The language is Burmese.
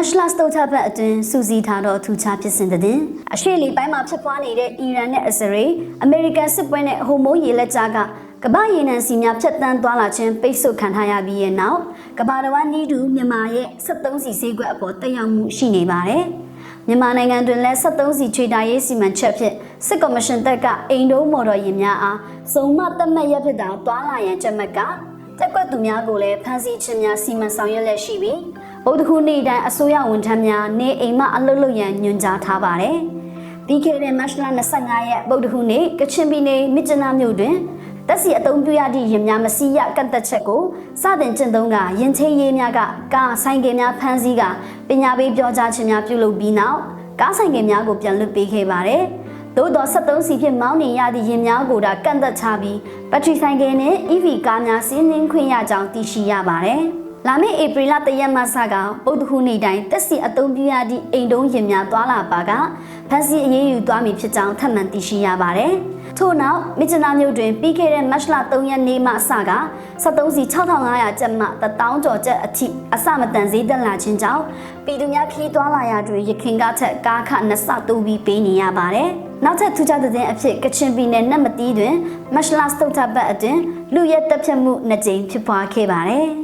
Mashla စတုထဘတ်အတွင်းစူးစီးထားသောထူးခြားဖြစ်စဉ်တဲ့အရှေ့လေပိုင်းမှာဖြစ်ပွားနေတဲ့အီရန်နဲ့အစ္စရေးအမေရိကန်စစ်ပွဲနဲ့ဟိုမိုးရေလက်ကြားကကမ္ဘာရေနံစီများဖြတ်တန်းသွားလာခြင်းပိတ်ဆို့ခံထားရပြီးရဲ့နောက်ကမ္ဘာတော်ဝန်နီးတူမြန်မာရဲ့73စီဈေးကွက်အပေါ်တက်ရောက်မှုရှိနေပါတယ်။မြန်မာနိုင်ငံတွင်လည်း73စီချွေတာရေးစီမံချက်ဖြင့်စစ်ကော်မရှင်တပ်ကအိမ်တုံးမော်တော်ယာဉ်များအားစုံမတက်မှတ်ရဖြစ်တာတွာလာရန်ကြက်မှတ်ကတက်ကွက်သူများကိုလည်းဖမ်းဆီးခြင်းများစီမံဆောင်ရွက်လက်ရှိပြီးဗုဒ္ဓခုနေ့တိုင်းအစိုးရဝန်ထမ်းများနေအိမ်မှအလုပ်လုပ်ရန်ညွှန်ကြားထားပါတယ်။ပြီးခဲ့တဲ့မတ်လ25ရက်ဗုဒ္ဓခုနေ့ကချင်ပြည်နယ်မြစ်ကျနာမြို့တွင်တက်စီအုံပြုရသည့်ရင်များမစီရကန့်သက်ချက်ကိုစတင်ကျင့်သုံးကရင်ချင်းရေးများကကားဆိုင်ကယ်များဖမ်းဆီးကပညာပေးပြောကြားခြင်းများပြုလုပ်ပြီးနောက်ကားဆိုင်ကယ်များကိုပြန်လွှတ်ပေးခဲ့ပါတယ်။သို့သော73စီဖြင့်မောင်းနေရသည့်ရင်များကိုဒါကန့်သက်ချပြီးဘက်ထရီဆိုင်ကယ်နှင့် EV ကားများစီးနင်းခွင့်ရကြောင်းသိရှိရပါတယ်။လာမယ့်ဧပြီလ1ရက်မှစကဗုဒ္ဓဟူးနေ့တိုင်းတက်စီအုံပြုရသည့်အိမ်တုံးရင်များသွာလာပါကဖမ်းဆီးအရေးယူသွားမည်ဖြစ်ကြောင်းထပ်မံသိရှိရပါတယ်။ထို့နောက်မြစ်ကျနာမြို့တွင်ပြီးခဲ့တဲ့မတ်လ3ရက်နေ့မှစက73စီ6500ကျပ်မှ1000ကျော်ကျပ်အထိအစမတန်ဈေးတက်လာခြင်းကြောင့်ပြည်သူများခီးသွားလာရတွင်ရခင်ကထက်ကားခနှစ်ဆတိုးပြီးပေးနေရပါတယ်။နောက်ထပ်ထူးခြားတဲ့အဖြစ်ကချင်ပြည်နယ်နတ်မတီးတွင်မတ်လစတုတ်ထဘတ်အတွင်းလူရဲတပ်ဖြတ်မှု2ကြိမ်ဖြစ်ပွားခဲ့ပါတယ်။